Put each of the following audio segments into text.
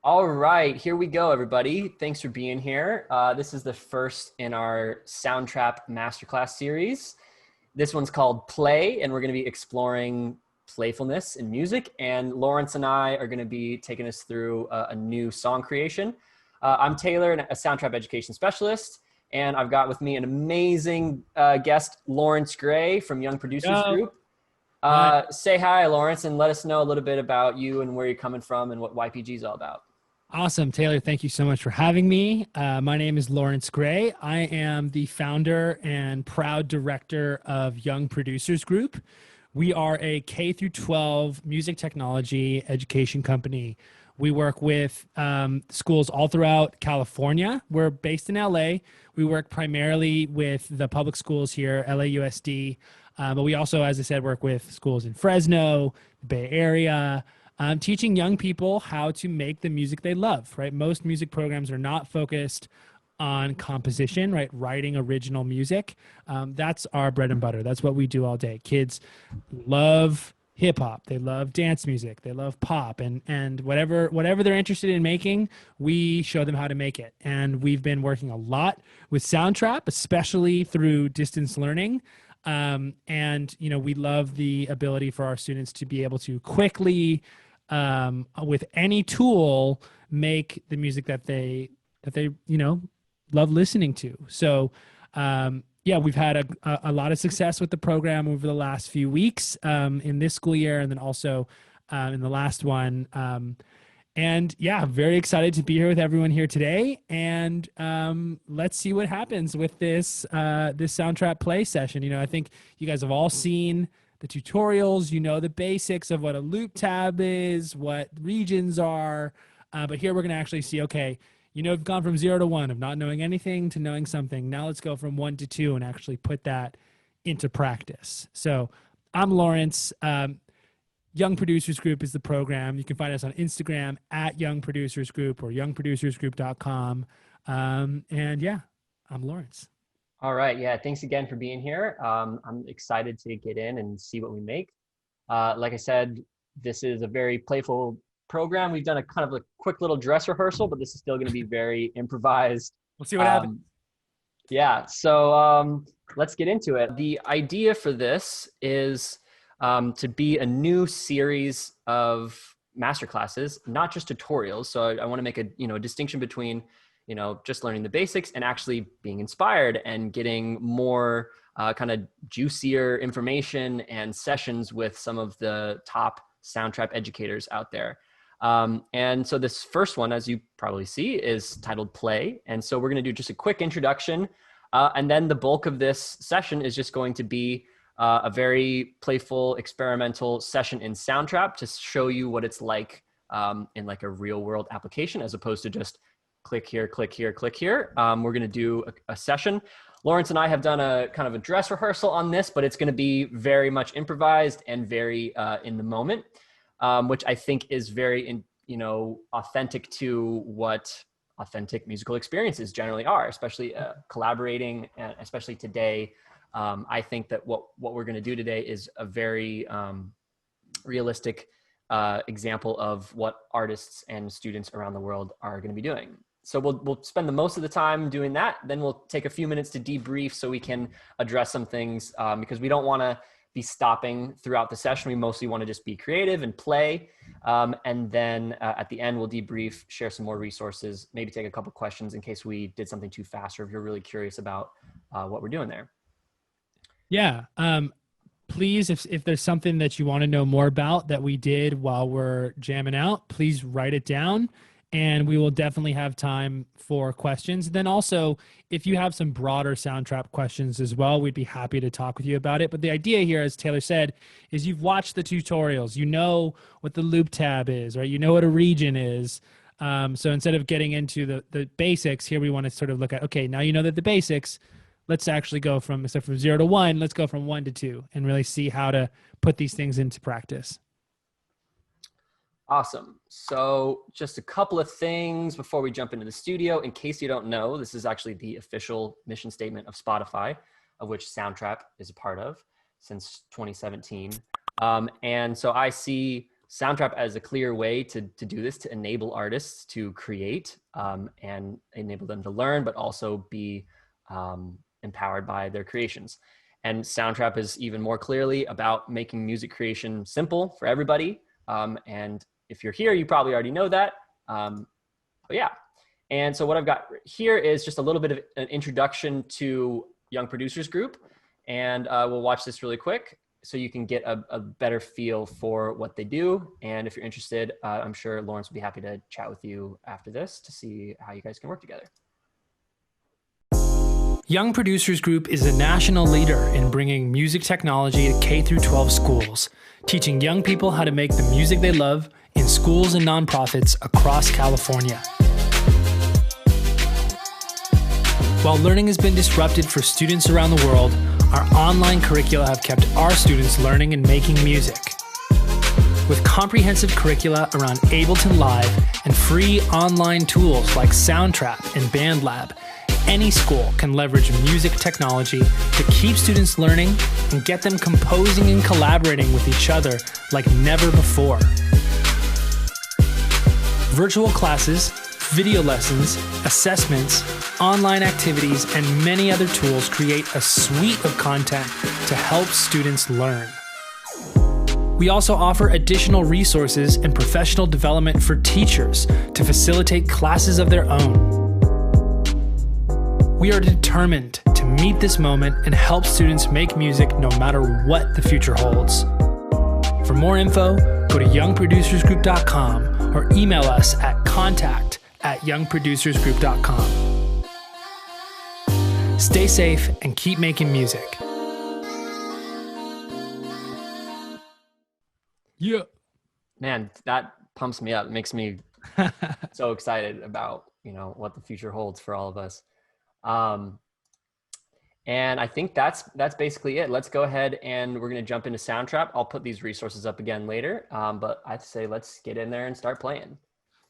All right, here we go, everybody. Thanks for being here. This is the first in our Soundtrap Masterclass Series. This one's called Play, and we're going to be exploring playfulness in music. And Lawrence and I are going to be taking us through a new song creation. I'm Taylor, a Soundtrap education specialist, and I've got with me an amazing guest, Lawrence Gray from Young Producers Yo, Group. hi. Say hi, Lawrence, and let us know a little bit about you and where you're coming from and what YPG is all about. Awesome, Taylor. Thank you so much for having me. My name is Lawrence Gray. I am the founder and proud director of Young Producers Group. We are a K through 12 music technology education company. We work with schools all throughout California. We're based in LA. We work primarily with the public schools here, LAUSD. But we also, as I said, work with schools in Fresno, the Bay Area, teaching young people how to make the music they love, right? Most music programs are not focused on composition, right? Writing original music. That's our bread and butter. That's what we do all day. Kids love hip hop. They love dance music. They love pop and whatever they're interested in making, we show them how to make it. And we've been working a lot with Soundtrap, especially through distance learning. And we love the ability for our students to be able to quickly, with any tool, make the music that they love listening to. So yeah, we've had a lot of success with the program over the last few weeks, in this school year, and then also in the last one. And yeah, very excited to be here with everyone here today. And let's see what happens with this Soundtrap play session. I think you guys have all seen the tutorials. You know the basics of what a loop tab is, what regions are. But here we're going to actually see, okay, we've gone from 0 to 1 of not knowing anything to knowing something. Now let's go from 1 to 2 and actually put that into practice. So I'm Lawrence. Young Producers Group is the program. You can find us on Instagram at Young Producers Group or youngproducersgroup.com. And yeah, I'm Lawrence. All right. Yeah. Thanks again for being here. I'm excited to get in and see what we make. Like I said, this is a very playful program. We've done a kind of a quick little dress rehearsal, but this is still going to be very improvised. We'll see what happens. Um, yeah. So let's get into it. The idea for this is to be a new series of masterclasses, not just tutorials. So I want to make a distinction between just learning the basics and actually being inspired and getting more kind of juicier information and sessions with some of the top Soundtrap educators out there. And so this first one, as you probably see, is titled Play. And so we're going to do just a quick introduction. And then the bulk of this session is just going to be a very playful, experimental session in Soundtrap to show you what it's like in like a real world application, as opposed to just click here, click here, click here. We're going to do a session. Lawrence and I have done a kind of a dress rehearsal on this, but it's going to be very much improvised and very in the moment, which I think is very, authentic to what authentic musical experiences generally are, especially collaborating, and especially today. I think that what we're going to do today is a very realistic example of what artists and students around the world are going to be doing. So we'll spend the most of the time doing that. Then we'll take a few minutes to debrief so we can address some things, because we don't want to be stopping throughout the session. We mostly want to just be creative and play. And then at the end, we'll debrief, share some more resources, maybe take a couple questions in case we did something too fast or if you're really curious about what we're doing there. Yeah. Please, if there's something that you want to know more about that we did while we're jamming out, please write it down and we will definitely have time for questions. Then also, if you have some broader Soundtrap questions as well, we'd be happy to talk with you about it. But the idea here, as Taylor said, is you've watched the tutorials. You know what the loop tab is, right? You know what a region is. So instead of getting into the basics, here we want to sort of look at, okay, now you know that the basics, let's actually go from 0 to 1, let's go from 1 to 2 and really see how to put these things into practice. Awesome. So just a couple of things before we jump into the studio. In case you don't know, this is actually the official mission statement of Spotify, of which Soundtrap is a part of since 2017. And so I see Soundtrap as a clear way to do this, to enable artists to create and enable them to learn, but also be empowered by their creations. And Soundtrap is even more clearly about making music creation simple for everybody. And if you're here, you probably already know that. But yeah. And so what I've got here is just a little bit of an introduction to Young Producers Group. And we'll watch this really quick so you can get a better feel for what they do. And if you're interested, I'm sure Lawrence will be happy to chat with you after this to see how you guys can work together. Young Producers Group is a national leader in bringing music technology to K-12 schools, teaching young people how to make the music they love in schools and nonprofits across California. While learning has been disrupted for students around the world, our online curricula have kept our students learning and making music. With comprehensive curricula around Ableton Live and free online tools like Soundtrap and BandLab, any school can leverage music technology to keep students learning and get them composing and collaborating with each other like never before. Virtual classes, video lessons, assessments, online activities, and many other tools create a suite of content to help students learn. We also offer additional resources and professional development for teachers to facilitate classes of their own. We are determined to meet this moment and help students make music no matter what the future holds. For more info, go to youngproducersgroup.com or email us at contact@youngproducersgroup.com. Stay safe and keep making music. Yeah. Man, that pumps me up. It makes me so excited about, what the future holds for all of us. And I think that's basically it. Let's go ahead and we're going to jump into Soundtrap. I'll put these resources up again later. But I'd say let's get in there and start playing.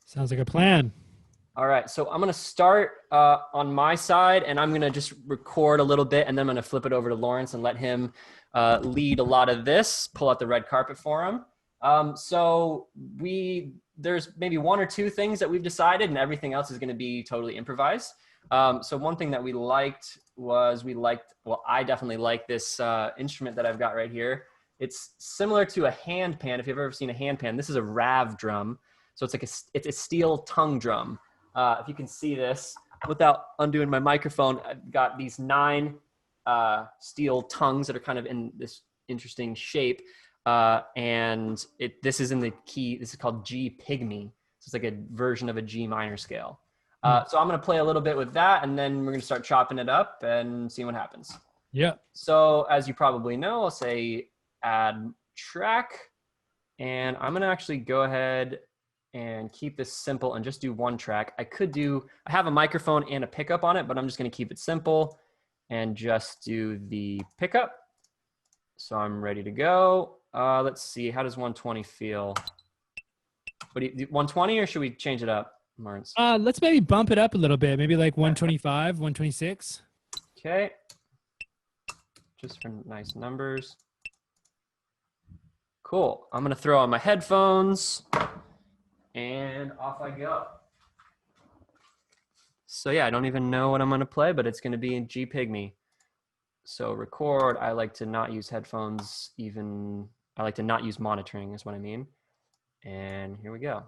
Sounds like a plan. All right. So I'm going to start on my side and I'm going to just record a little bit and then I'm going to flip it over to Lawrence and let him lead a lot of this, pull out the red carpet for him. So there's maybe one or two things that we've decided and everything else is going to be totally improvised. So one thing that we liked was I definitely like this instrument that I've got right here. It's similar to a hand pan. If you've ever seen a hand pan, this is a rav drum. So it's like it's a steel tongue drum. If you can see this without undoing my microphone, I've got these 9 steel tongues that are kind of in this interesting shape. And this is in the key, this is called G pygmy. So it's like a version of a G minor scale. So I'm going to play a little bit with that and then we're going to start chopping it up and see what happens. Yeah. So as you probably know, I'll say add track and I'm going to actually go ahead and keep this simple and just do one track. I have a microphone and a pickup on it, but I'm just going to keep it simple and just do the pickup. So I'm ready to go. Let's see. How does 120 feel? What do you, 120 or should we change it up? Lawrence. Let's maybe bump it up a little bit. Maybe like 125, 126. Okay. Just for nice numbers. Cool. I'm going to throw on my headphones and off I go. So yeah, I don't even know what I'm going to play, but it's going to be in G pygmy. So record, I like to not use headphones I like to not use monitoring is what I mean. And here we go.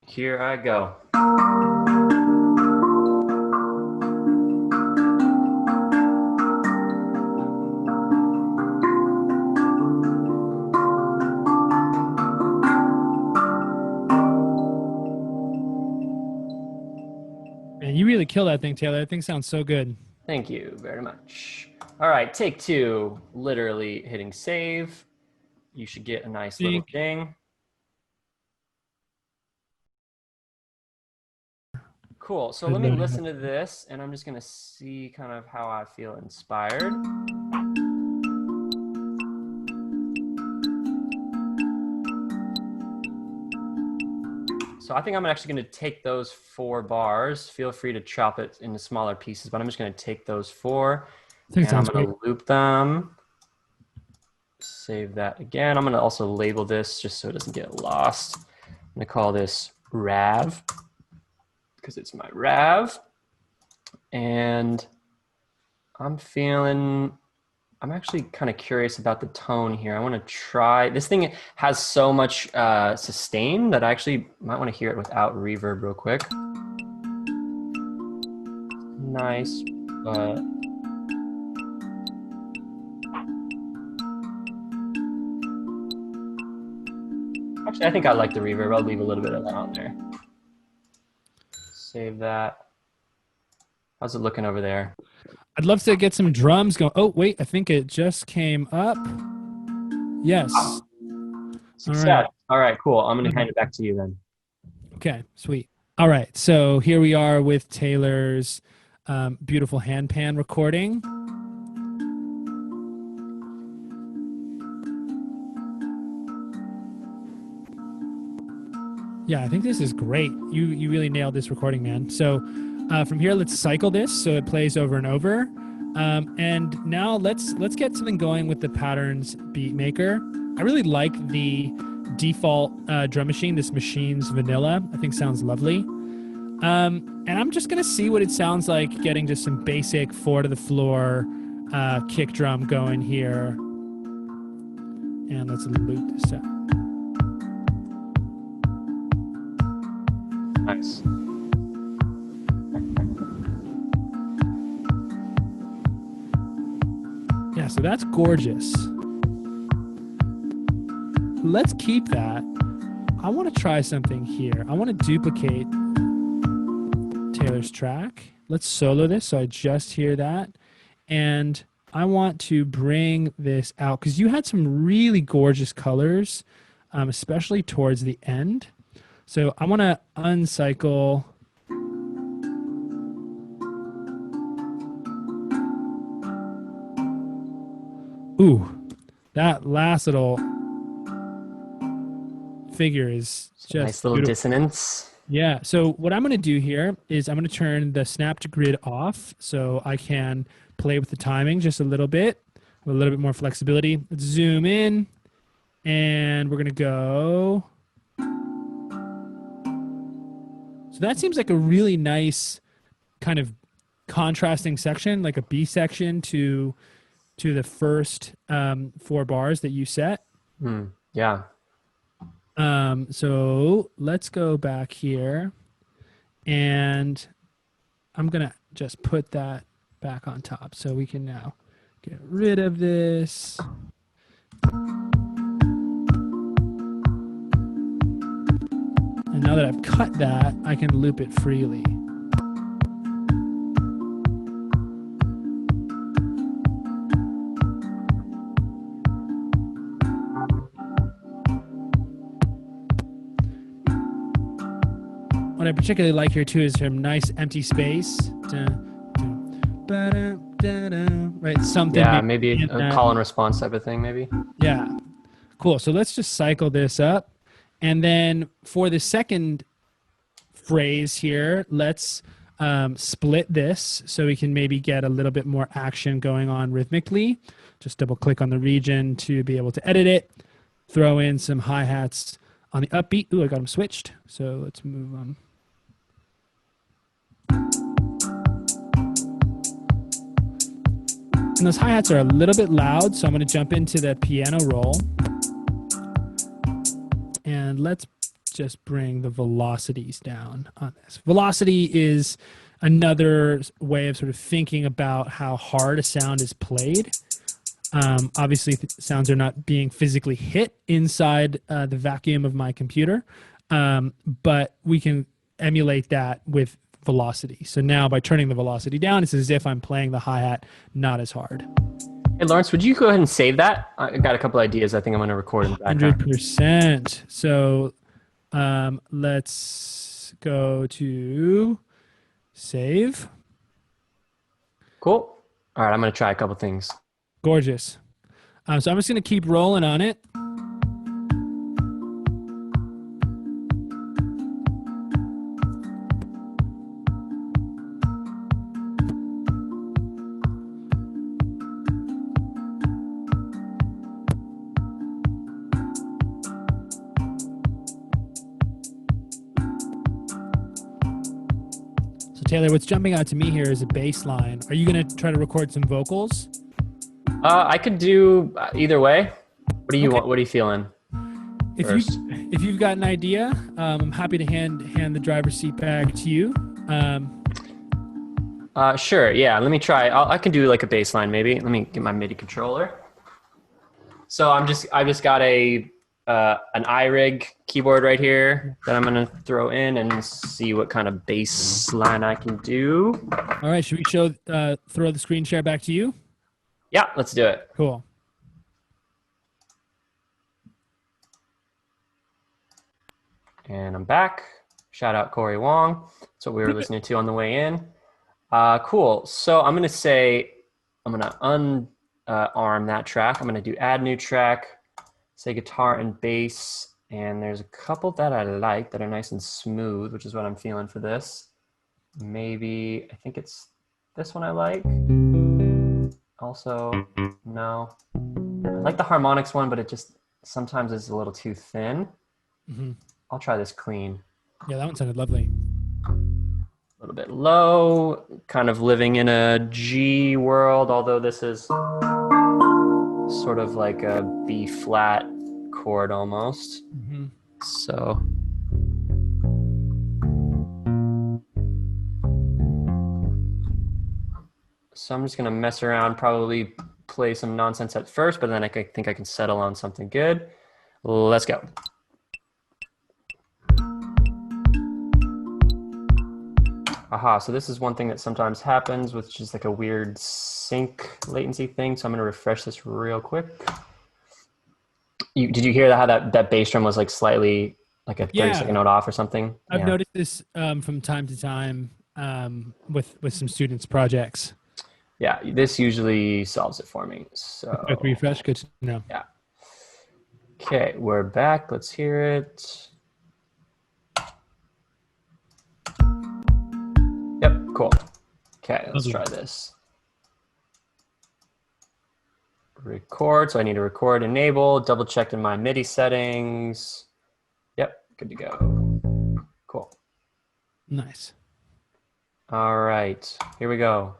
Here I go. Man, you really killed that thing, Taylor. That thing sounds so good. Thank you very much. All right, take 2, literally hitting save. You should get a nice little ding. Cool, so let me listen to this and I'm just gonna see kind of how I feel inspired. So I think I'm actually gonna take those 4 bars. Feel free to chop it into smaller pieces, but I'm just gonna take those 4 and I'm gonna loop them. Save that again. I'm going to also label this just so it doesn't get lost. I'm going to call this Rav because it's my Rav. And I'm actually kind of curious about the tone here. I want to try, this thing has so much sustain that I actually might want to hear it without reverb real quick. Nice, but actually I think I like the reverb. I'll leave a little bit of that on there. Save that. How's it looking over there? I'd love to get some drums going. Oh, wait, I think it just came up. Yes. Success. All right, cool. I'm going to hand it back to you then. Okay, sweet. All right, so here we are with Taylor's beautiful hand pan recording. Yeah, I think this is great. You really nailed this recording, man. So from here, let's cycle this so it plays over and over. And now let's get something going with the patterns beat maker. I really like the default drum machine, this Machine's Vanilla. I think sounds lovely. And I'm just gonna see what it sounds like getting just some basic 4 to the floor kick drum going here. And let's loop this out. Nice. Yeah, so that's gorgeous. Let's keep that. I want to try something here. I want to duplicate Taylor's track. Let's solo this so I just hear that. And I want to bring this out because you had some really gorgeous colors, especially towards the end. So I want to uncycle. Ooh, that last little figure is just nice little beautiful. dissonance. Yeah, so what I'm going to do here is I'm going to turn the snap to grid off so I can play with the timing just a little bit, with a little bit more flexibility. Let's zoom in, and we're going to go. So that seems like a really nice kind of contrasting section, like a B section to the first 4 bars that you set. Yeah. So let's go back here, and I'm going to just put that back on top so we can now get rid of this. And now that I've cut that, I can loop it freely. What I particularly like here too is some nice empty space. Right, something. Yeah, maybe a call and response type of thing, maybe. Yeah, cool. So let's just cycle this up. And then for the second phrase here, let's split this so we can maybe get a little bit more action going on rhythmically. Just double click on the region to be able to edit it. Throw in some hi-hats on the upbeat. Ooh, I got them switched. So let's move on. And those hi-hats are a little bit loud, so I'm going to jump into the piano roll. And let's just bring the velocities down on this. Velocity is another way of sort of thinking about how hard a sound is played. Obviously, sounds are not being physically hit inside the vacuum of my computer, but we can emulate that with velocity. So now by turning the velocity down, it's as if I'm playing the hi-hat not as hard. Hey, Lawrence, would you go ahead and save that? I got a couple ideas I think I'm going to record in the background. 100%. So let's go to save. Cool. All right, I'm going to try a couple things. Gorgeous. So I'm just going to keep rolling on it. Taylor, what's jumping out to me here is a bass line. Are you going to try to record some vocals? I could do either way. What do you want? What are you feeling? If you've got an idea, I'm happy to hand the driver's seat back to you. Sure. Yeah. Let me try. I can do like a bass line maybe. Let me get my MIDI controller. So I just got an iRig keyboard right here that I'm gonna throw in and see what kind of bass line I can do. All right. Should we throw the screen share back to you? Yeah. Let's do it. Cool. And I'm back. Shout out Corey Wong. That's what we were listening to on the way in. Cool. So I'm gonna unarm that track. I'm gonna do add new track, say guitar and bass, and there's a couple that I like that are nice and smooth, which is what I'm feeling for this. Maybe, I think it's this one I like. Also, no. I like the harmonics one, but it just sometimes is a little too thin. Mm-hmm. I'll try this clean. Yeah, that one sounded lovely. A little bit low, kind of living in a G world, although this is sort of like a B flat chord almost. Mm-hmm. So I'm just gonna mess around, probably play some nonsense at first, but then I think I can settle on something good. Let's go. Aha, so this is one thing that sometimes happens, which is like a weird sync latency thing. So I'm gonna refresh this real quick. Did you hear how that bass drum was like slightly like a 30-second note off or something? I've noticed this from time to time with some students' projects. Yeah, this usually solves it for me. So quick refresh, good to know. Yeah. Okay, we're back. Let's hear it. Yep, cool. Okay, let's try this. Record, so I need to record enable, double check in my MIDI settings. Yep, good to go. Cool. Nice. All right, here we go.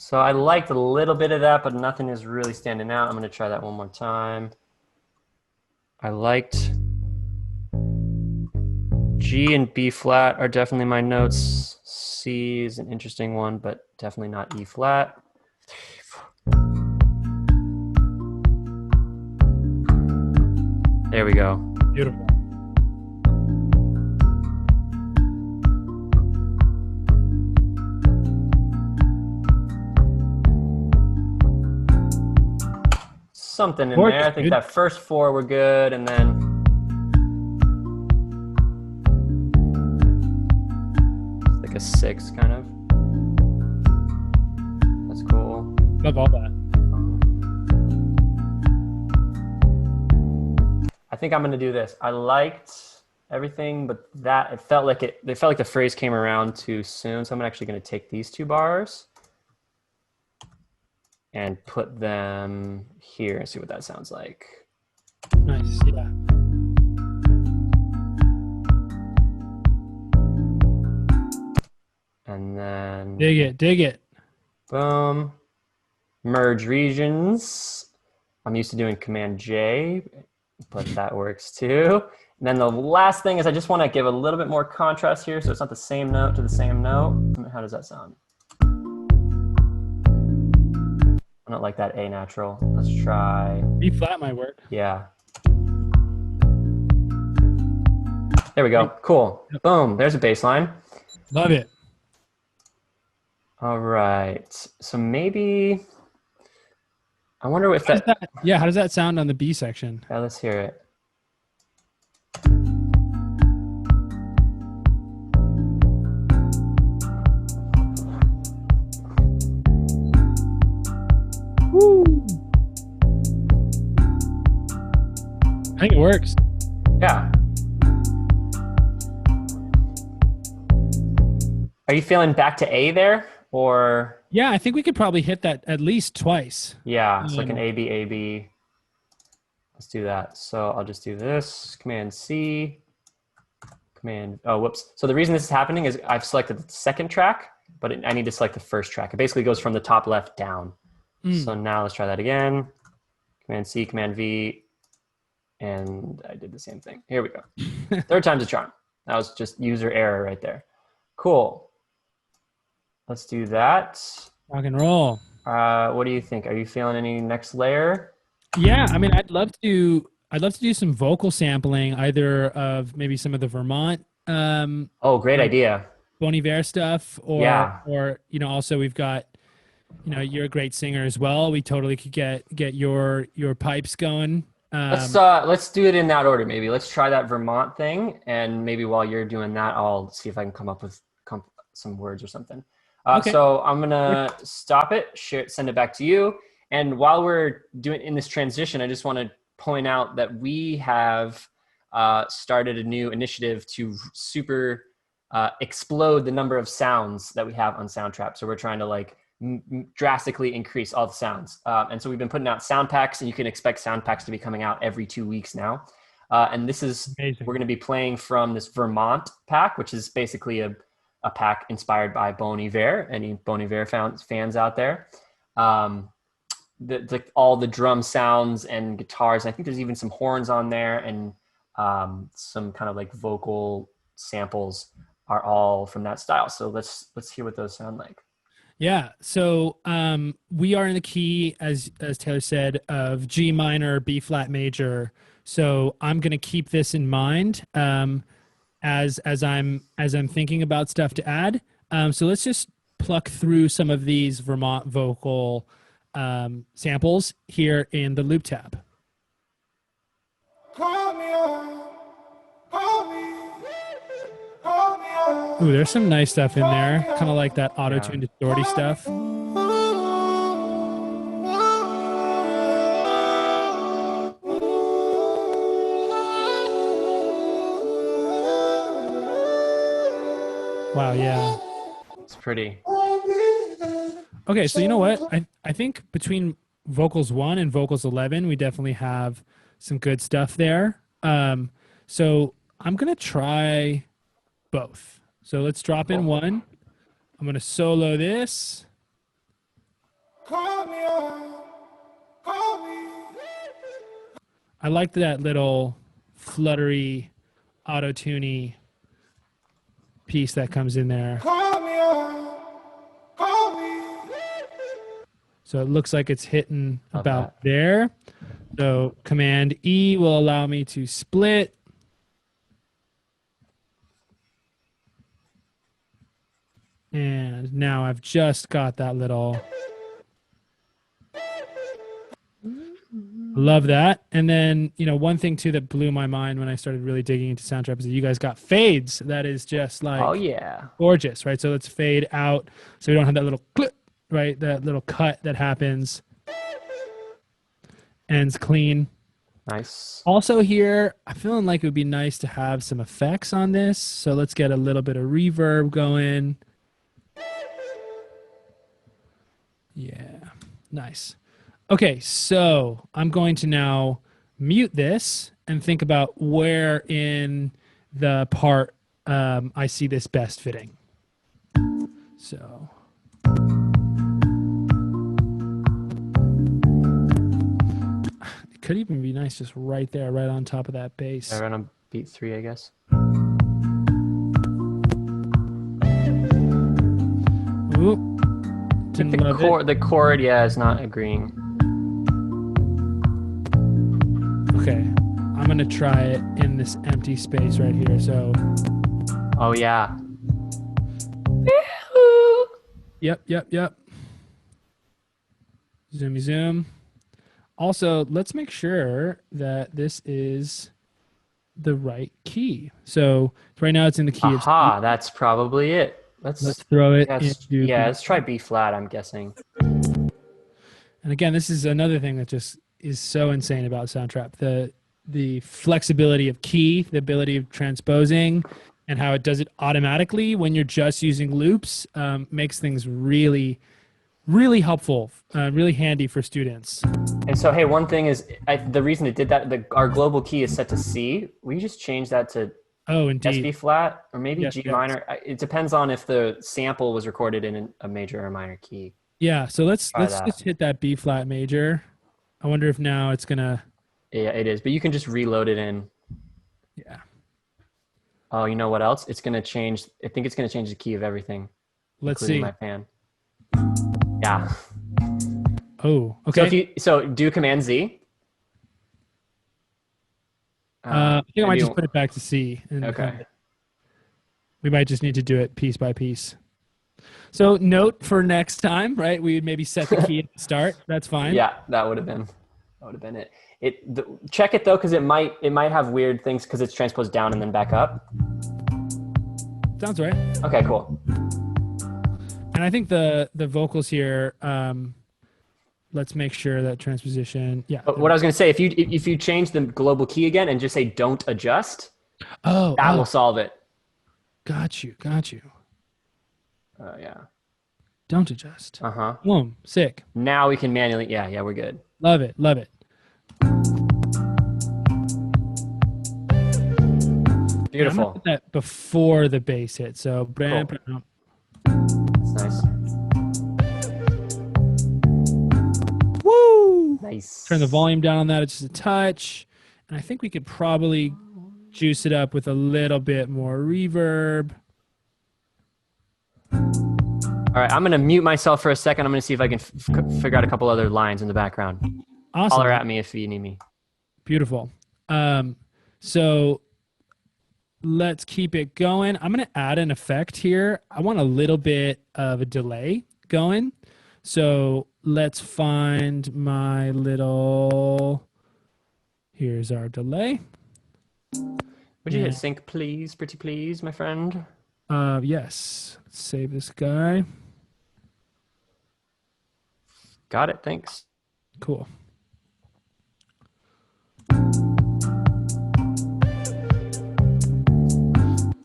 So I liked a little bit of that, but nothing is really standing out. I'm gonna try that one more time. I liked G and B flat are definitely my notes. C is an interesting one, but definitely not E flat. There we go. Beautiful. Something in there. I think that first four were good, and then it's like a 6 kind of. That's cool. Love all that. I think I'm gonna do this. I liked everything, but it felt like the phrase came around too soon. So I'm actually gonna take these 2 bars and put them here and see what that sounds like. Nice, yeah. And then dig it. Boom. Merge regions. I'm used to doing Command J, but that works too. And then the last thing is I just want to give a little bit more contrast here, so it's not the same note to the same note. How does that sound? I don't like that A natural. Let's try B flat might work. Yeah. There we go. Cool. Boom. There's a bass line. Love it. All right. So maybe I wonder if that. How does that sound on the B section? Yeah, let's hear it. Woo. I think it works. Yeah. Are you feeling back to A there, or? Yeah, I think we could probably hit that at least twice. Yeah, it's like an A, B, A, B. Let's do that. So I'll just do this, Command C, Command, oh, whoops. So the reason this is happening is I've selected the second track, but I need to select the first track. It basically goes from the top left down. So now let's try that again. Command C, Command V, and I did the same thing. Here we go. Third time's a charm. That was just user error right there. Cool. Let's do that. Rock and roll. What do you think? Are you feeling any next layer? Yeah, I mean, I'd love to do some vocal sampling, either of maybe some of the Vermont Oh, great idea. Bon Iver stuff, or you know, also we've got, you know, you're a great singer as well. We totally could get your pipes going. Let's do it in that order. Maybe let's try that Vermont thing, and maybe while you're doing that, I'll see if I can come up with some words or something. Okay. So I'm gonna stop it, send it back to you. And while we're doing in this transition, I just want to point out that we have started a new initiative to super explode the number of sounds that we have on Soundtrap. So we're trying to like drastically increase all the sounds. And so we've been putting out sound packs, and you can expect sound packs to be coming out every 2 weeks now. And this is, amazing. We're going to be playing from this Vermont pack, which is basically a pack inspired by Bon Iver. Any Bon Iver fans out there? All the drum sounds and guitars. I think there's even some horns on there, and some kind of like vocal samples are all from that style. So let's hear what those sound like. Yeah. So we are in the key, as Taylor said, of G minor, B flat major. So I'm going to keep this in mind as I'm thinking about stuff to add. So let's just pluck through some of these Vermont vocal samples here in the loop tab. Ooh, there's some nice stuff in there. Kind of like that auto-tune distorty stuff. Wow, yeah. It's pretty. Okay, so you know what? I think between vocals 1 and vocals 11, we definitely have some good stuff there. So I'm going to try both. So let's drop in 1. I'm going to solo this. I like that little fluttery, auto-tuney piece that comes in there. So it looks like it's hitting about there. So Command E will allow me to split. And now I've just got that little. Love that. And then, you know, one thing too that blew my mind when I started really digging into Soundtrap is that you guys got fades. That is just like, oh yeah, gorgeous, right? So let's fade out so we don't have that little clip, right? That little cut that happens. Ends clean. Nice. Also here, I'm feeling like it would be nice to have some effects on this. So let's get a little bit of reverb going. Yeah, nice. Okay, so I'm going to now mute this and think about where in the part I see this best fitting. So. It could even be nice just right there, right on top of that bass. Right on beat 3, I guess. Oop. The chord, yeah, is not agreeing. Okay, I'm gonna try it in this empty space right here. So. Oh yeah. Yep. Zoomy zoom. Also, let's make sure that this is the right key. So right now it's in the key. Aha, that's probably it. Let's throw it into let's try B flat, I'm guessing. And again, this is another thing that just is so insane about Soundtrap. the flexibility of key, the ability of transposing, and how it does it automatically when you're just using loops makes things really, really helpful, really handy for students. And so, hey, one thing is the reason it did that, our global key is set to C. We just change that to Oh, indeed. SB flat or maybe Yes, G yes. minor. It depends on if the sample was recorded in a major or minor key. Yeah, so let's that. just hit that B flat major. I wonder if now it's gonna. Yeah, it is. But you can just reload it in. Yeah. Oh, you know what else? It's gonna change. I think it's gonna change the key of everything, Let's including see. my fan. Yeah. Oh, okay. So do Command Z. I think I might maybe- just put it back to C. And Okay. we might just need to do it piece by piece. So note for next time, right? We would maybe set the key at the start. That's fine. Yeah, that would have been it. Check it though, because it might have weird things because it's transposed down and then back up. Sounds right. Okay, cool. And I think the vocals here, let's make sure that transposition. Yeah. But what I was going to say, if you change the global key again and just say don't adjust, that will solve it. Got you. Yeah. Don't adjust. Uh-huh. Boom. Sick. Now we can manually. Yeah, we're good. Love it. Beautiful. I'm gonna put that before the bass hit. So Cool. That's nice. Woo! Nice. Turn the volume down on that just a touch. And I think we could probably juice it up with a little bit more reverb. All right, I'm going to mute myself for a second. I'm going to see if I can figure out a couple other lines in the background. Awesome. Holler at me if you need me. Beautiful. So let's keep it going. I'm going to add an effect here. I want a little bit of a delay going. So let's find my little, here's our delay. Would you hit sync, please, pretty please, my friend? Yes. Let's save this guy. Got it, thanks. Cool.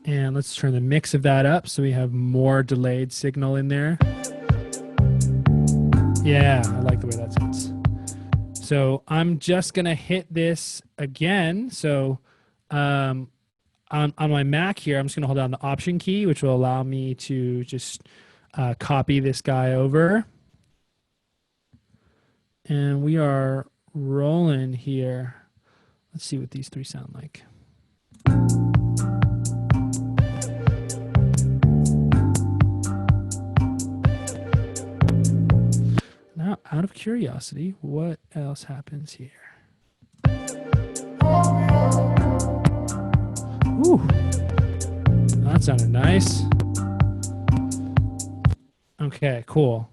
And let's turn the mix of that up so we have more delayed signal in there. Yeah, I like the way that sounds. So I'm just going to hit this again. So on my Mac here, I'm just going to hold down the Option key, which will allow me to just copy this guy over. And we are rolling here. Let's see what these three sound like. Now, out of curiosity, what else happens here? Ooh, that sounded nice. Okay, cool.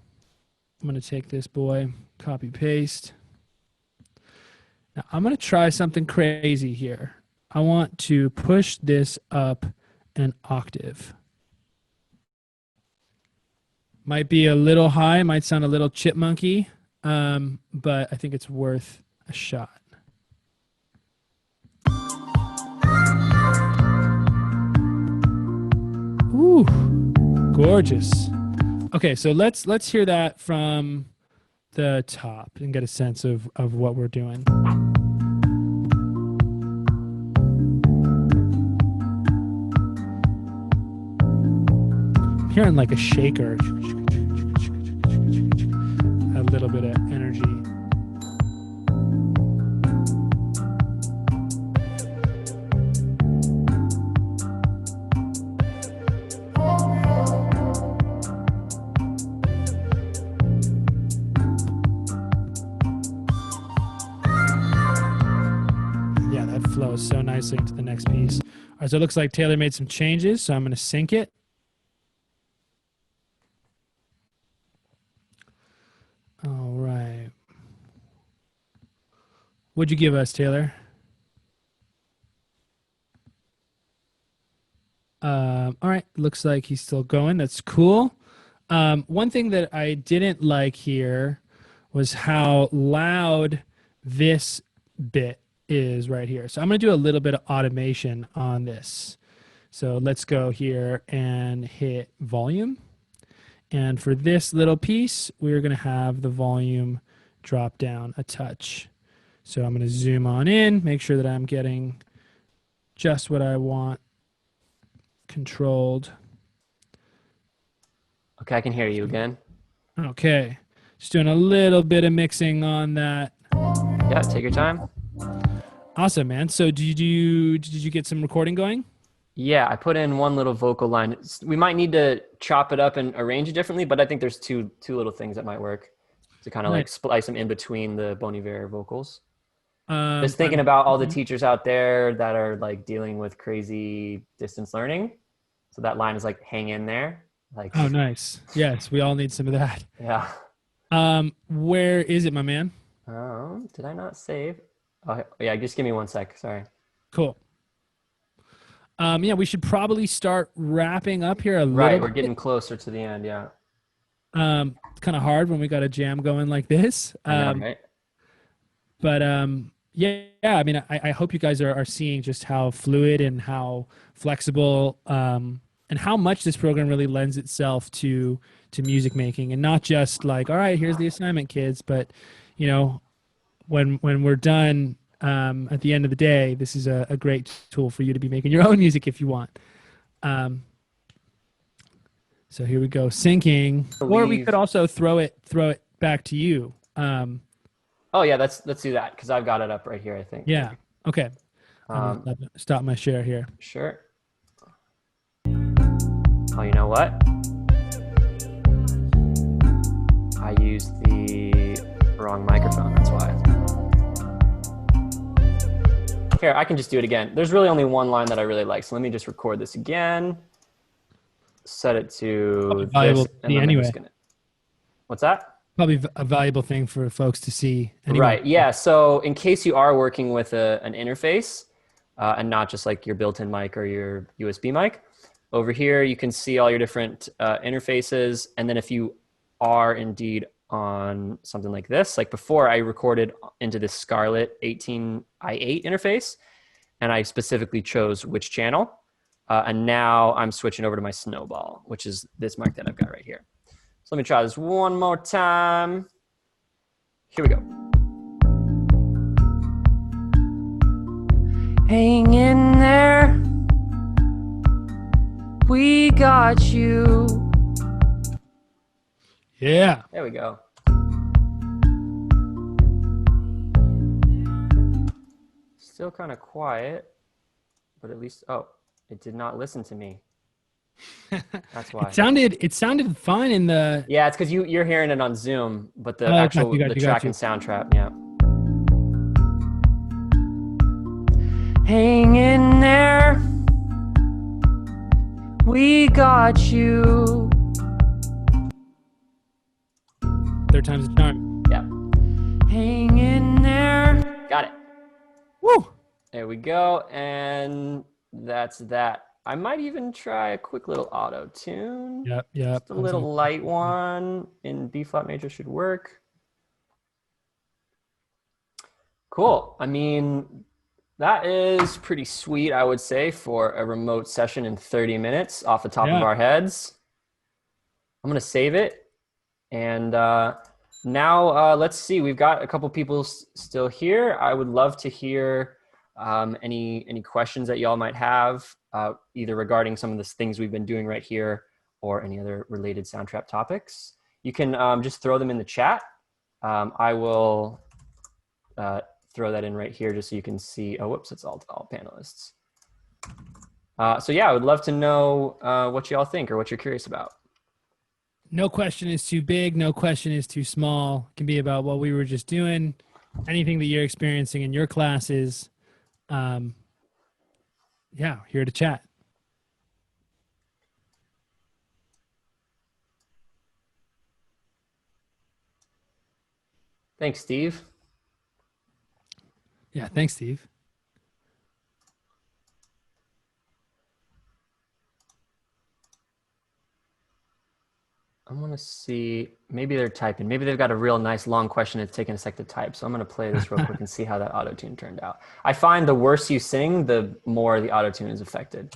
I'm going to take this boy, copy paste. Now I'm going to try something crazy here. I want to push this up an octave. Might be a little high, might sound a little chipmunky, but I think it's worth a shot. Ooh, gorgeous. Okay, so let's hear that from the top and get a sense of what we're doing. I'm hearing like a shaker. A little bit of energy. Yeah, that flows so nicely into the next piece. All right, so it looks like Taylor made some changes, so I'm going to sync it. All right. What'd you give us, Taylor? All right. Looks like he's still going. That's cool. One thing that I didn't like here was how loud this bit is right here. So I'm going to do a little bit of automation on this. So let's go here and hit volume. And for this little piece, we're going to have the volume drop down a touch. So I'm going to zoom on in, make sure that I'm getting just what I want controlled. Okay, I can hear you again. Okay. Just doing a little bit of mixing on that. Yeah, take your time. Awesome, man. So did you get some recording going? Yeah, I put in one little vocal line. We might need to chop it up and arrange it differently, but I think there's two little things that might work to kind of like splice them in between the Bon Iver vocals. Just thinking about all the teachers out there that are like dealing with crazy distance learning. So that line is like, hang in there. Like, oh, nice. Yes, we all need some of that. Yeah. Where is it, my man? Did I not save? Oh, yeah, just give me 1 sec. Sorry. Cool. Yeah, we should probably start wrapping up here a little Right, bit. we're getting closer to the end, yeah. It's kind of hard when we got a jam going like this. I know, right? But yeah, I mean, I hope you guys are seeing just how fluid and how flexible and how much this program really lends itself to music making, and not just like, all right, here's the assignment, kids, but you know, when we're done at the end of the day, this is a great tool for you to be making your own music if you want. So here we go, syncing, or we could also throw it back to you. Oh yeah, let's do that because I've got it up right here, I think. Yeah. Okay. I'm gonna stop my share here. Sure. Oh, you know what? I used the wrong microphone. That's why. Here, I can just do it again. There's really only one line that I really like, so let me just record this again. Set it to this, and then I'm just gonna. What's that? Probably a valuable thing for folks to see. Anyway. Right. Yeah. So in case you are working with an interface and not just like your built-in mic or your USB mic, over here you can see all your different interfaces. And then if you are indeed on something like this, like before I recorded into this Scarlett 18i8 interface, and I specifically chose which channel. And now I'm switching over to my Snowball, which is this mic that I've got right here. So let me try this one more time. Here we go. Hang in there. We got you. Yeah. There we go. Still kind of quiet, but at least, oh, it did not listen to me. That's why. It sounded fine in the. Yeah, it's because you're hearing it on Zoom, but the actual track in Soundtrap, yeah. Hang in there. We got you. Third time's a charm. Yeah. Hang in there. Got it. Woo! There we go, and that's that. I might even try a quick little auto tune. Yep. Just a little light one in B flat major should work. Cool. I mean, that is pretty sweet, I would say, for a remote session in 30 minutes off the top of our heads. I'm going to save it. And now let's see. We've got a couple people still here. I would love to hear any questions that y'all might have, either regarding some of the things we've been doing right here or any other related Soundtrap topics. You can just throw them in the chat. I will throw that in right here just so you can see. Oh, whoops, it's all panelists. So yeah, I would love to know what y'all think or what you're curious about. No question is too big. No question is too small. It can be about what we were just doing, anything that you're experiencing in your classes. Yeah, here to chat. Thanks, Steve. Yeah, thanks, Steve. I want to see, maybe they're typing. Maybe they've got a real nice long question. It's taking a sec to type. So I'm going to play this real quick and see how that auto-tune turned out. I find the worse you sing, the more the auto-tune is affected.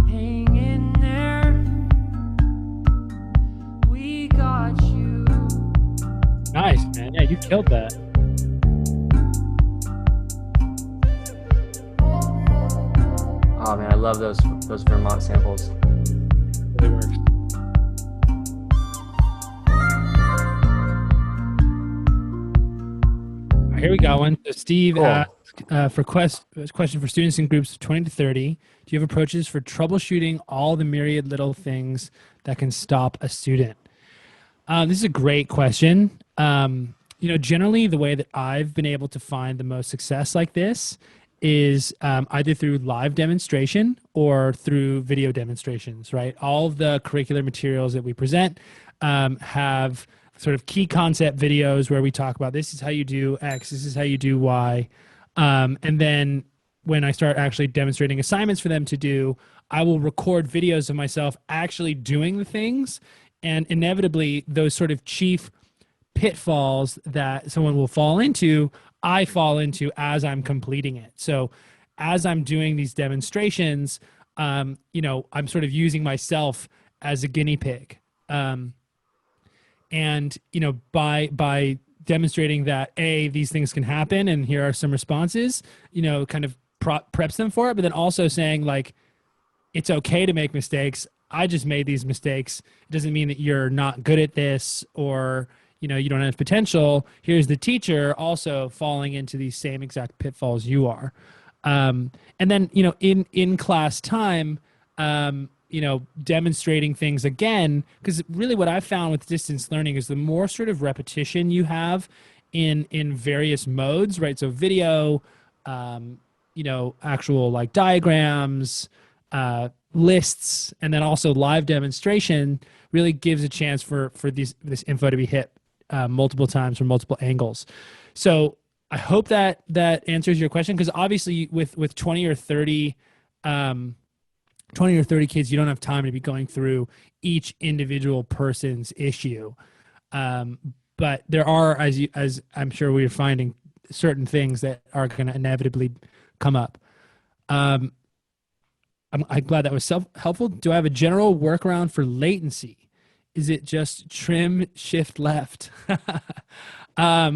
Hang in there. We got you. Nice, man. Yeah, you killed that. Oh man, I love those Vermont samples. It really works. All right, here we got one. So Steve Cool. asked for question for students in groups of 20 to 30. Do you have approaches for troubleshooting all the myriad little things that can stop a student? This is a great question. Generally the way that I've been able to find the most success like this is either through live demonstration or through video demonstrations, right? All of the curricular materials that we present have sort of key concept videos where we talk about this is how you do X, this is how you do Y. And then when I start actually demonstrating assignments for them to do, I will record videos of myself actually doing the things. And inevitably, those sort of chief pitfalls that someone will fall into, I fall into as I'm completing it. So as I'm doing these demonstrations, I'm sort of using myself as a guinea pig. And by demonstrating that these things can happen and here are some responses, kind of preps them for it, but then also saying like, it's okay to make mistakes. I just made these mistakes. It doesn't mean that you're not good at this or, you don't have potential. Here's the teacher also falling into these same exact pitfalls you are. And then, in class time, demonstrating things again, because really what I've found with distance learning is the more sort of repetition you have in various modes, right? So video, actual like diagrams, lists, and then also live demonstration really gives a chance for this info to be hit multiple times from multiple angles. So I hope that answers your question, because obviously with 20 or 30 kids, you don't have time to be going through each individual person's issue. But there are, as I'm sure we're finding, certain things that are going to inevitably come up. I'm glad that was helpful. Do I have a general workaround for latency? Is it just trim shift left? Yeah,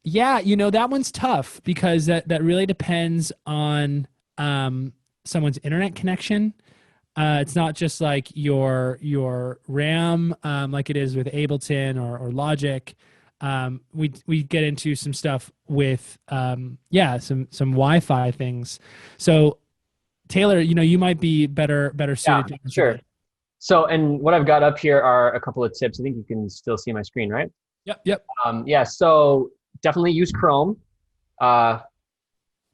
that one's tough because that really depends on someone's internet connection. It's not just like your RAM, like it is with Ableton or Logic. We get into some stuff with some Wi-Fi things. So Taylor, you might be better suited to answer sure. that. So, and what I've got up here are a couple of tips. I think you can still see my screen, right? Yep. So definitely use Chrome.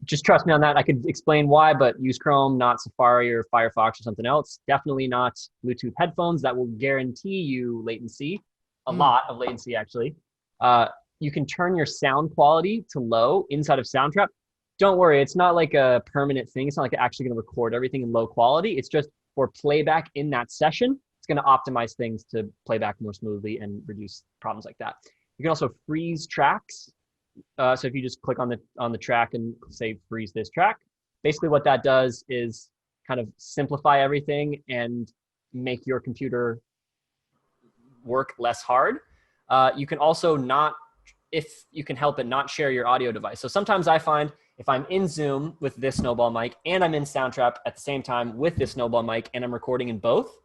Just trust me on that. I could explain why, but use Chrome, not Safari or Firefox or something else. Definitely not Bluetooth headphones. That will guarantee you latency, a lot of latency actually. You can turn your sound quality to low inside of Soundtrap. Don't worry, it's not like a permanent thing. It's not like it's actually going to record everything in low quality. It's just for playback in that session. It's going to optimize things to play back more smoothly and reduce problems like that. You can also freeze tracks. So if you just click on the track and say freeze this track, basically what that does is kind of simplify everything and make your computer work less hard. You can also not, if you can help it, not share your audio device. So sometimes I find if I'm in Zoom with this snowball mic and I'm in Soundtrap at the same time with this snowball mic and I'm recording in both,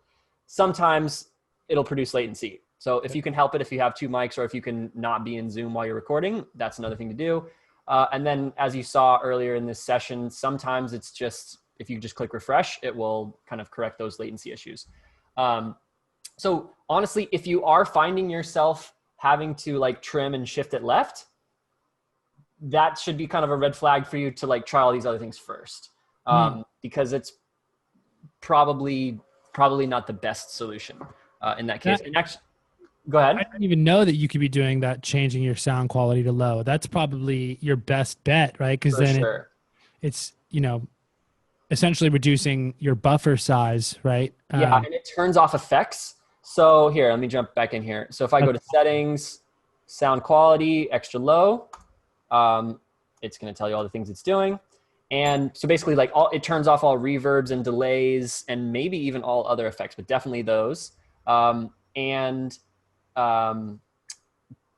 sometimes it'll produce latency. So if you can help it, if you have two mics or if you can not be in Zoom while you're recording, that's another thing to do. And then as you saw earlier in this session, sometimes it's just, if you just click refresh, it will kind of correct those latency issues. So honestly, if you are finding yourself having to like trim and shift it left, that should be kind of a red flag for you to like try all these other things first. Because it's probably not the best solution in that case. And actually, go ahead. I didn't even know that you could be doing that, changing your sound quality to low. That's probably your best bet, right? Because then sure. it's essentially reducing your buffer size, right? Yeah, and it turns off effects. So here, let me jump back in here. So if I go to settings, sound quality, extra low, it's going to tell you all the things it's doing. And so basically like it turns off all reverbs and delays and maybe even all other effects, but definitely those. And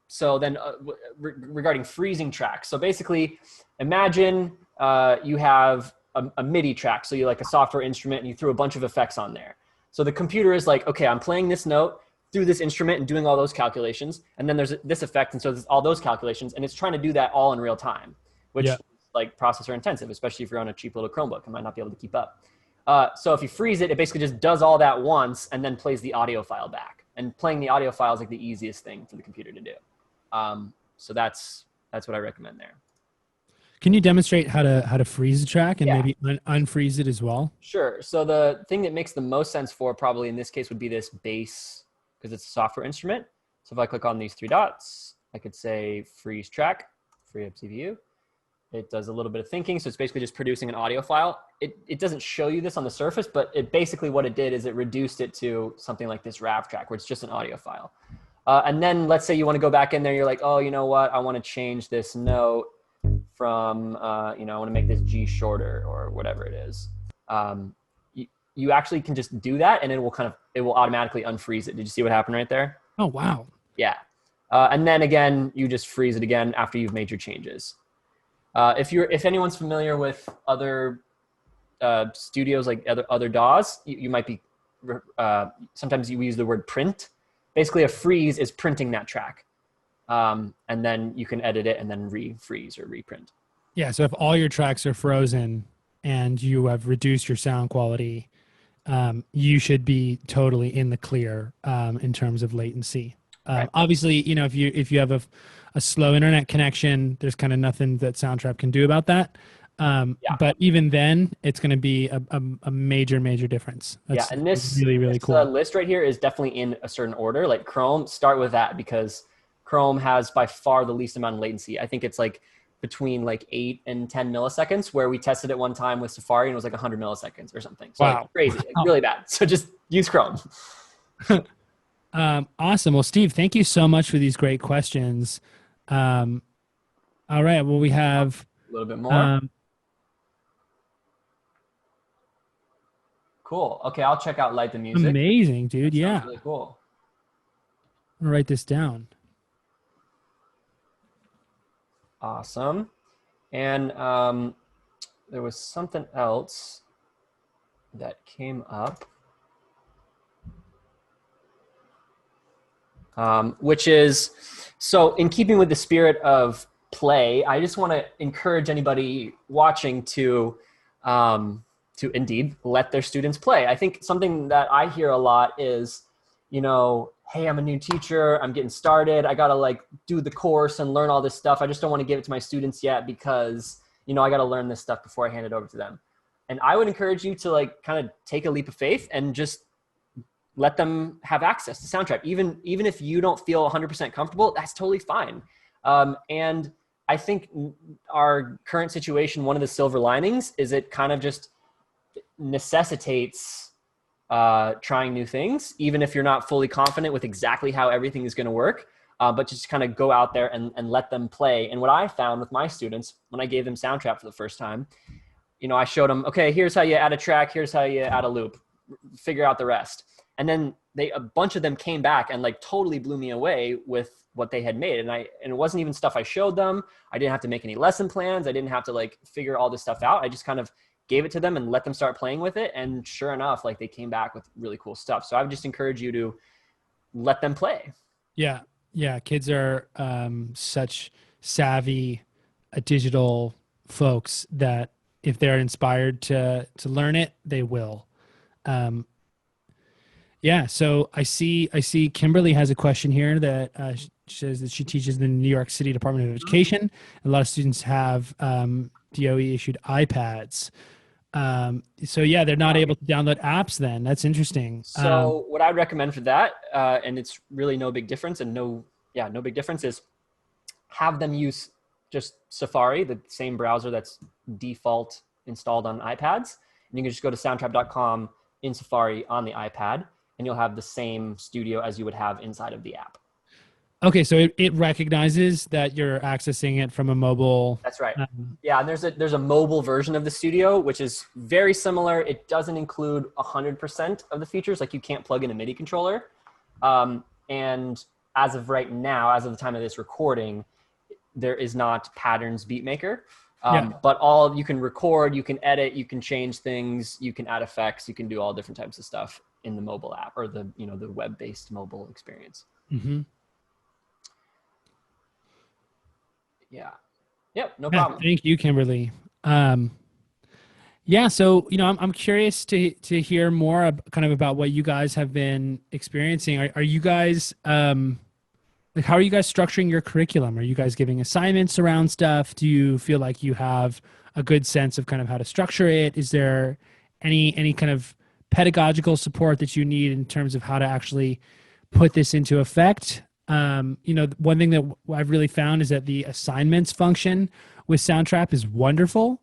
so then regarding freezing tracks. So basically imagine you have a MIDI track. So you like a software instrument and you threw a bunch of effects on there. So the computer is like, okay, I'm playing this note through this instrument and doing all those calculations. And then there's this effect. And so there's all those calculations. And it's trying to do that all in real time, which is like processor intensive, especially if you're on a cheap little Chromebook. I might not be able to keep up. So if you freeze it, it basically just does all that once and then plays the audio file back. And playing the audio file is like the easiest thing for the computer to do. So that's what I recommend there. Can you demonstrate how to freeze a track and maybe unfreeze it as well? Sure. So the thing that makes the most sense for probably in this case would be this bass, because it's a software instrument. So if I click on these three dots, I could say freeze track, free up CPU. It does a little bit of thinking. So it's basically just producing an audio file. It doesn't show you this on the surface, but it basically what it did is it reduced it to something like this RAV track where it's just an audio file. And then let's say you want to go back in there. You're like, oh, you know what? I want to change this note from, I want to make this G shorter or whatever it is. You actually can just do that and it will automatically unfreeze it. Did you see what happened right there? Oh, wow. Yeah. And then again, you just freeze it again after you've made your changes. If anyone's familiar with other studios, like other DAWs, you might be, sometimes you use the word print. Basically a freeze is printing that track. And then you can edit it and then refreeze or reprint. Yeah. So if all your tracks are frozen and you have reduced your sound quality, you should be totally in the clear in terms of latency. Right. Obviously, if you have a slow internet connection, there's kind of nothing that Soundtrap can do about that. But even then, it's going to be a major difference. That's and this really, really cool. The list right here is definitely in a certain order. Like Chrome, start with that because Chrome has by far the least amount of latency. I think it's like between like 8 and 10 milliseconds, where we tested it one time with Safari and it was like 100 milliseconds or something. So wow. Like crazy, like really bad. So just use Chrome. Awesome. Well, Steve, thank you so much for these great questions. All right. Well, we have a little bit more. Cool. Okay, I'll check out Light the Music. Amazing, dude. Yeah. Really cool. I'm gonna write this down. Awesome. And there was something else that came up, which is, so in keeping with the spirit of play, I just want to encourage anybody watching to indeed let their students play. I think something that I hear a lot is, hey, I'm a new teacher, I'm getting started, I gotta like do the course and learn all this stuff. I just don't want to give it to my students yet because, I gotta learn this stuff before I hand it over to them. And I would encourage you to like kind of take a leap of faith and just let them have access to Soundtrap. Even if you don't feel 100% comfortable, that's totally fine. And I think our current situation, one of the silver linings is it kind of just necessitates trying new things, even if you're not fully confident with exactly how everything is going to work, but just kind of go out there and let them play. And what I found with my students, when I gave them Soundtrap for the first time, I showed them, okay, here's how you add a track, here's how you add a loop, figure out the rest. And then a bunch of them came back and like totally blew me away with what they had made. And it wasn't even stuff I showed them. I didn't have to make any lesson plans. I didn't have to like figure all this stuff out. I just kind of gave it to them and let them start playing with it. And sure enough, like they came back with really cool stuff. So I would just encourage you to let them play. Yeah. Yeah. Kids are such savvy digital folks that if they're inspired to learn it, they will. Yeah. So I see Kimberly has a question here that says that she teaches in the New York City Department of Education. A lot of students have DOE issued iPads. So yeah, they're not able to download apps then. That's interesting. So what I'd recommend for that, and it's really no big difference and no big difference, is have them use just Safari, the same browser that's default installed on iPads, And you can just go to soundtrap.com in Safari on the iPad, and you'll have the same studio as you would have inside of the app. Okay, so it recognizes that you're accessing it from a mobile. That's right. Yeah, and there's a mobile version of the studio, which is very similar. It doesn't include 100% of the features. Like, you can't plug in a MIDI controller. And as of right now, as of the time of this recording, there is not Patterns Beatmaker. But you can record, you can edit, you can change things, you can add effects, you can do all different types of stuff in the mobile app, or the web-based mobile experience. Mm-hmm. Yeah. Yep. No problem. Thank you, Kimberly. Yeah. So, I'm curious to hear more kind of about what you guys have been experiencing. Are you guys, like, how are you guys structuring your curriculum? Are you guys giving assignments around stuff? Do you feel like you have a good sense of kind of how to structure it? Is there any kind of pedagogical support that you need in terms of how to actually put this into effect? One thing that I've really found is that the assignments function with Soundtrap is wonderful.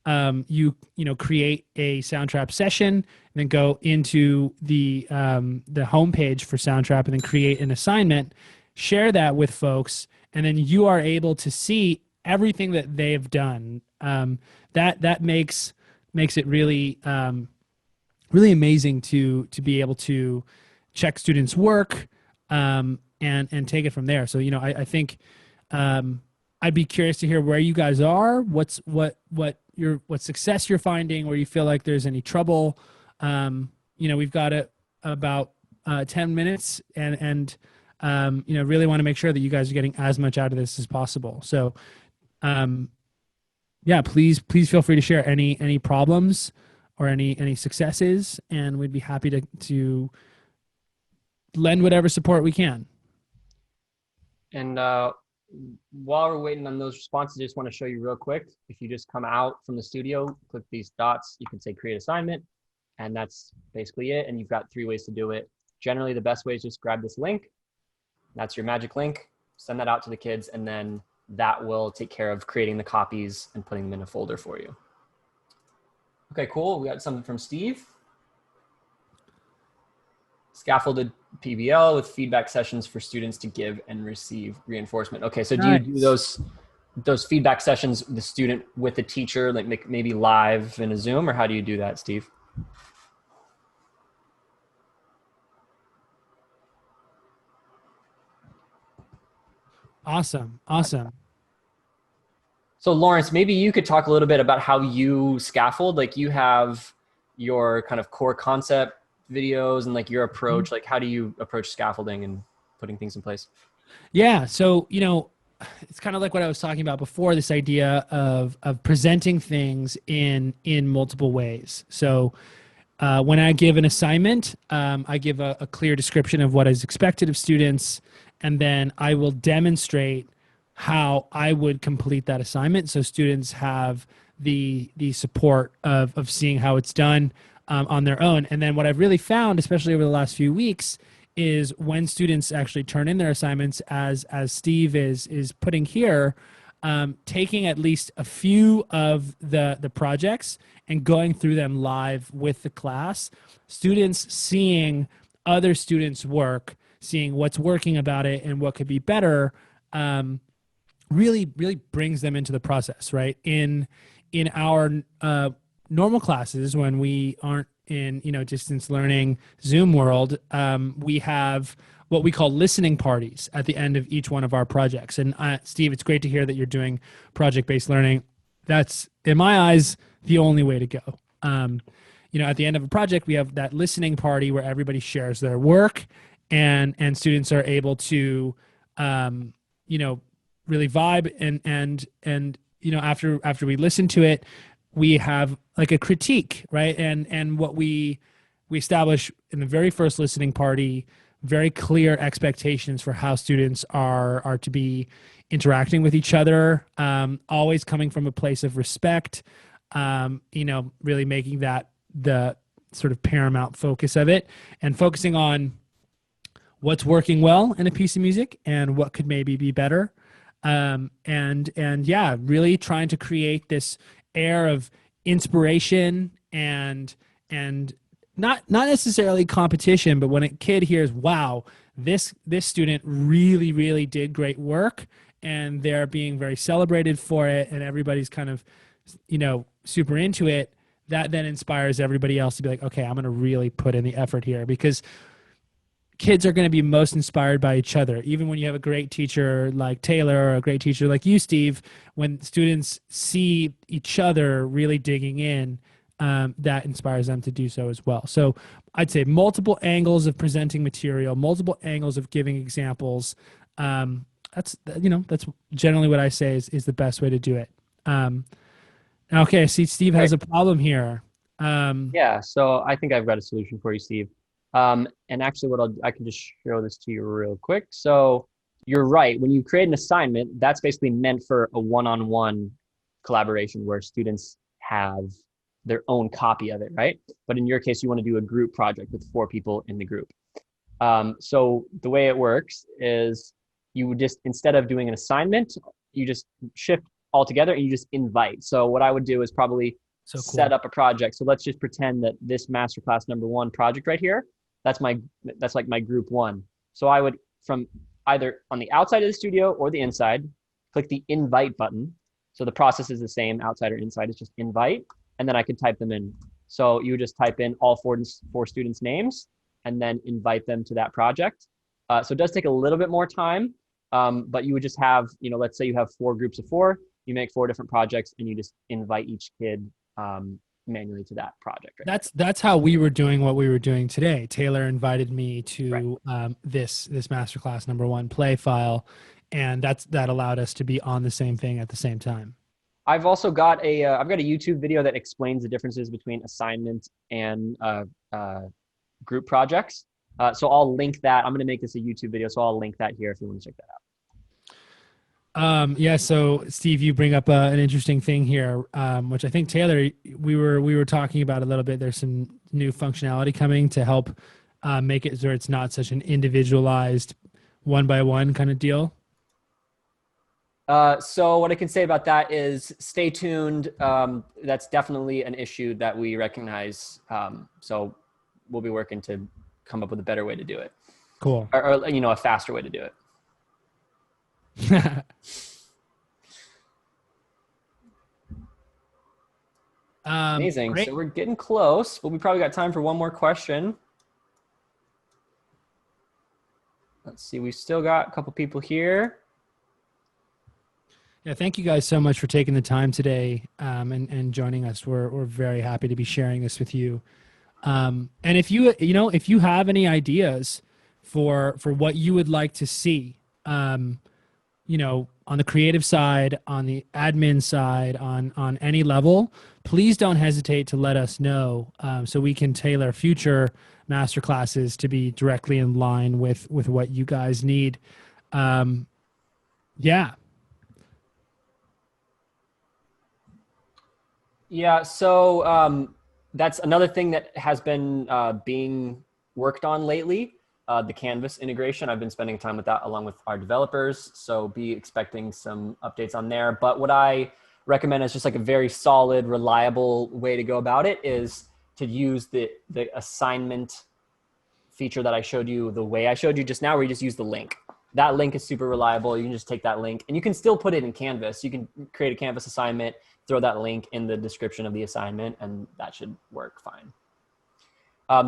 You create a Soundtrap session and then go into the homepage for Soundtrap and then create an assignment, share that with folks, and then you are able to see everything that they've done. That makes it really really amazing to be able to check students' work. And take it from there. So, I think I'd be curious to hear where you guys are, what success you're finding, where you feel like there's any trouble. We've got about 10 minutes and really want to make sure that you guys are getting as much out of this as possible. So, please feel free to share any problems or any successes, and we'd be happy to lend whatever support we can. And while we're waiting on those responses, I just want to show you real quick. If you just come out from the studio, click these dots, you can say create assignment, and that's basically it. And you've got 3 ways to do it. Generally, the best way is just grab this link. That's your magic link. Send that out to the kids, and then that will take care of creating the copies and putting them in a folder for you. Okay, cool. We got something from Steve. Scaffolded PBL with feedback sessions for students to give and receive reinforcement. Okay, so do you do those feedback sessions with the student with the teacher, like maybe live in a Zoom, or how do you do that, Steve? Awesome. So Lawrence, maybe you could talk a little bit about how you scaffold. Like, you have your kind of core concept videos and like your approach. Like, how do you approach scaffolding and putting things in place? Yeah. So, it's kind of like what I was talking about before, this idea of presenting things in multiple ways. So when I give an assignment, I give a clear description of what is expected of students, and then I will demonstrate how I would complete that assignment, so students have the support of seeing how it's done on their own. And then what I've really found, especially over the last few weeks, is when students actually turn in their assignments, as Steve is putting here, taking at least a few of the projects and going through them live with the class, students seeing other students' work, seeing what's working about it and what could be better, really brings them into the process, right? In our normal classes, when we aren't in distance learning Zoom world, we have what we call listening parties at the end of each one of our projects. And Steve, it's great to hear that you're doing project-based learning. That's, in my eyes, the only way to go. At the end of a project, we have that listening party where everybody shares their work, and students are able to really vibe, and after we listen to it, we have like a critique, right? And what we establish in the very first listening party, very clear expectations for how students are to be interacting with each other, always coming from a place of respect, really making that the sort of paramount focus of it, and focusing on what's working well in a piece of music and what could maybe be better. Really trying to create this air of inspiration and not necessarily competition, but when a kid hears, wow, this student really did great work, and they're being very celebrated for it, and everybody's kind of, super into it, that then inspires everybody else to be like, okay, I'm going to really put in the effort here, because kids are going to be most inspired by each other. Even when you have a great teacher like Taylor or a great teacher like you, Steve, when students see each other really digging in, that inspires them to do so as well. So I'd say multiple angles of presenting material, multiple angles of giving examples. That's generally what I say is the best way to do it. Okay, I see Steve has a problem here. Yeah, so I think I've got a solution for you, Steve. And actually I can just show this to you real quick. So you're right. When you create an assignment, that's basically meant for a one-on-one collaboration where students have their own copy of it, right? But in your case, you want to do a group project with 4 people in the group. So the way it works is you would just, instead of doing an assignment, you just shift all together and you just invite. So what I would do is probably set up a project. So let's just pretend that this masterclass number 1 project right here, that's like my group 1. So I would, from either on the outside of the studio or the inside, click the invite button. So the process is the same, outside or inside, it's just invite, and then I could type them in. So you would just type in all 4 students' names and then invite them to that project. So it does take a little bit more time, but you would just have, let's say you have 4 groups of 4, you make 4 different projects and you just invite each kid manually to that project. Right? That's how we were doing what we were doing today. Taylor invited me to this masterclass number 1 play file, and that allowed us to be on the same thing at the same time. I've also got I've got a YouTube video that explains the differences between assignment and group projects. So I'll link that. I'm going to make this a YouTube video, so I'll link that here if you want to check that out. Yeah. So Steve, you bring up an interesting thing here, which I think Taylor, we were talking about a little bit. There's some new functionality coming to help make it so it's not such an individualized 1-by-1 kind of deal. So what I can say about that is stay tuned. That's definitely an issue that we recognize. So we'll be working to come up with a better way to do it. Cool. Or a faster way to do it. Amazing. Great. So we're getting close, but we probably got time for one more question. Let's see. We've still got a couple people here. Yeah, thank you guys so much for taking the time today and joining us. We're very happy to be sharing this with you. And if you have any ideas for what you would like to see, on the creative side, on the admin side, on any level, please don't hesitate to let us know so we can tailor future masterclasses to be directly in line with what you guys need. Yeah. Yeah, so that's another thing that has been being worked on lately, the Canvas integration. I've been spending time with that along with our developers, so be expecting some updates on there. But what I recommend is just like a very solid, reliable way to go about it is to use the assignment feature that I showed you the way I showed you just now, where you just use the link. That link is super reliable. You can just take that link and you can still put it in Canvas. You can create a Canvas assignment, throw that link in the description of the assignment, and that should work fine.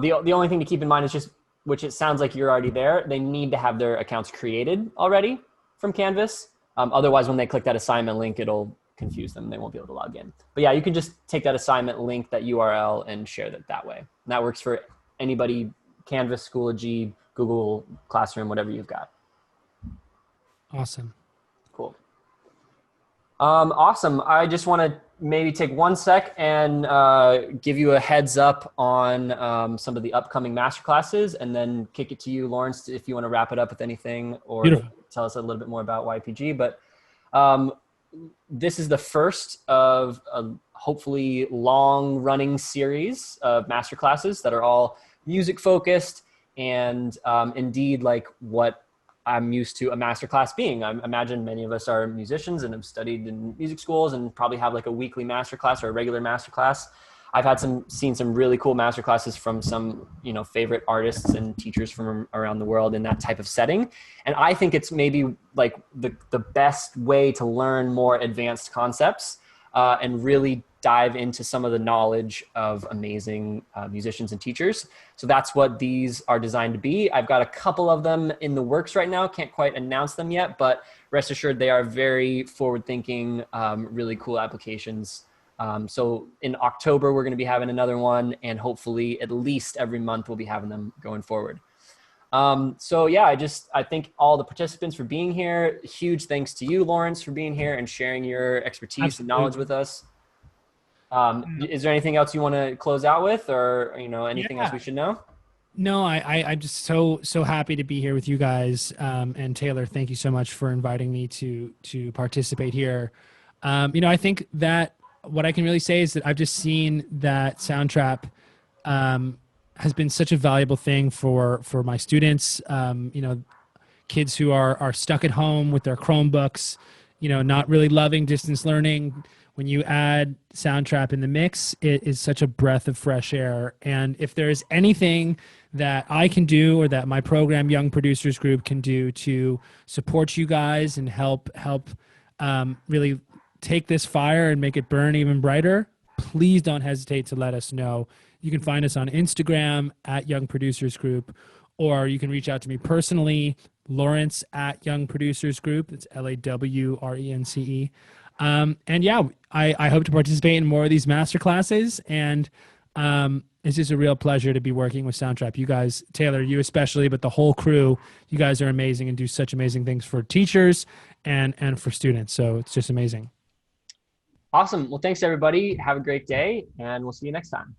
The only thing to keep in mind is just, which it sounds like you're already there, they need to have their accounts created already from Canvas. Otherwise, when they click that assignment link, it'll confuse them. They won't be able to log in. But yeah, you can just take that assignment link, that URL, and share that way. And that works for anybody, Canvas, Schoology, Google Classroom, whatever you've got. Awesome. Cool. Awesome. I just want to maybe take 1 sec and give you a heads up on some of the upcoming masterclasses, and then kick it to you, Lawrence, if you want to wrap it up with anything or tell us a little bit more about YPG. But this is the first of a hopefully long-running series of masterclasses that are all music-focused and indeed like what I'm used to a masterclass being. I imagine many of us are musicians and have studied in music schools and probably have like a weekly masterclass or a regular masterclass. I've had seen some really cool master classes from some, favorite artists and teachers from around the world in that type of setting. And I think it's maybe like the best way to learn more advanced concepts and really dive into some of the knowledge of amazing musicians and teachers. So that's what these are designed to be. I've got a couple of them in the works right now. Can't quite announce them yet, but rest assured they are very forward-thinking, really cool applications. So in October, we're going to be having another one, and hopefully at least every month we'll be having them going forward. So yeah, I thank all the participants for being here. Huge thanks to you, Lawrence, for being here and sharing your expertise and knowledge with us. Is there anything else you want to close out with, or anything else we should know? No, I'm just so happy to be here with you guys. And Taylor, thank you so much for inviting me to participate here. I think that what I can really say is that I've just seen that Soundtrap has been such a valuable thing for my students. Kids who are stuck at home with their Chromebooks, not really loving distance learning. When you add Soundtrap in the mix, it is such a breath of fresh air. And if there's anything that I can do, or that my program Young Producers Group can do to support you guys and help really take this fire and make it burn even brighter, please don't hesitate to let us know. You can find us on Instagram at Young Producers Group, or you can reach out to me personally, Lawrence at Young Producers Group. It's LAWRENCE. And yeah, I hope to participate in more of these masterclasses, and it's just a real pleasure to be working with Soundtrap. You guys, Taylor, you especially, but the whole crew, you guys are amazing and do such amazing things for teachers and for students. So it's just amazing. Awesome. Well, thanks everybody. Have a great day, and we'll see you next time.